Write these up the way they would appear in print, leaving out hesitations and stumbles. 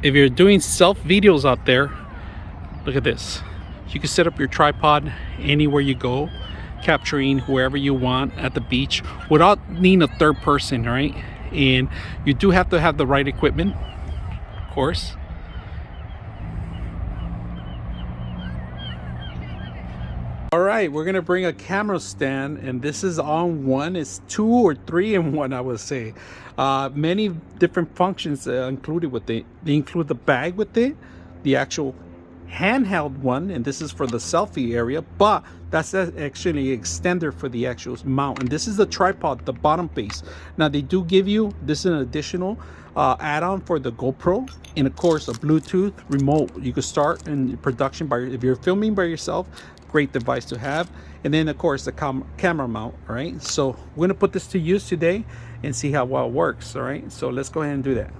if you're doing self videos out there, look at this. You can set up your tripod anywhere you go, capturing wherever you want at the beach without needing a third person, right? And you do have to have the right equipment, of course. All right, we're gonna bring a camera stand, and this is on one. It's 2 or 3 in 1, I would say. Many different functions included with it. They include the bag with it, the actual handheld one, and this is for the selfie area, but that's actually an extender for the actual mount. And this is the tripod, the bottom base. Now they do give you this, an additional add-on for the GoPro, and of course a Bluetooth remote. You can start in production if you're filming by yourself. Great device to have. And then of course the camera mount, right? So we're gonna put this to use today and see how well it works. All right, so let's go ahead and do that.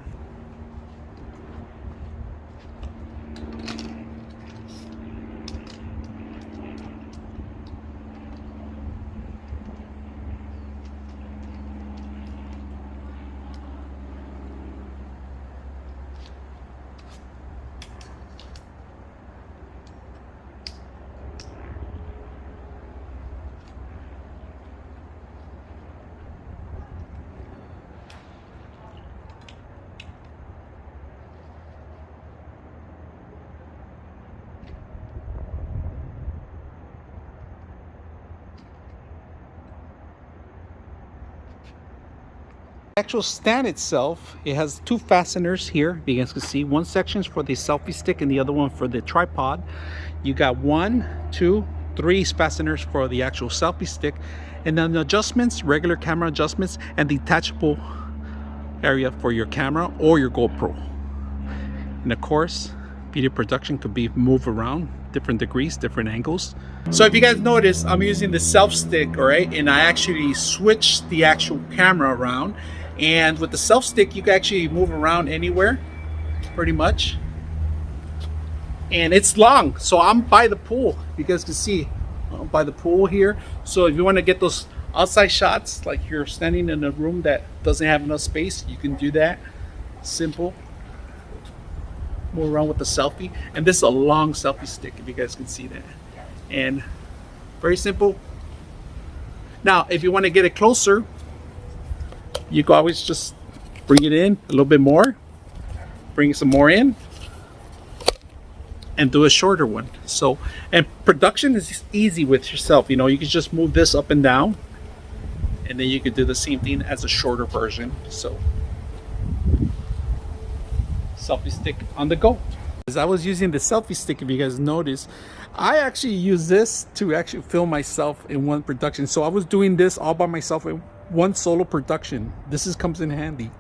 Actual stand itself, it has 2 fasteners here. You guys can see one section is for the selfie stick and the other one for the tripod. You got 1, 2, 3 fasteners for the actual selfie stick, and then the adjustments, regular camera adjustments, and detachable area for your camera or your GoPro. And of course, video production could be moved around different degrees, different angles. So if you guys notice, I'm using the self stick, all right, and I actually switched the actual camera around. And with the self stick, you can actually move around anywhere, pretty much. And it's long, so I'm by the pool. You guys can see, I'm by the pool here. So if you want to get those outside shots, like you're standing in a room that doesn't have enough space, you can do that. Simple. Move around with the selfie. And this is a long selfie stick, if you guys can see that. And very simple. Now, if you want to get it closer, you can always just bring it in a little bit more, bring some more in, and do a shorter one. So, and production is easy with yourself. You know, you can just move this up and down, and then you could do the same thing as a shorter version. So, selfie stick on the go. As I was using the selfie stick, if you guys notice, I actually use this to actually film myself in one production. So I was doing this all by myself in one solo production. This comes in handy.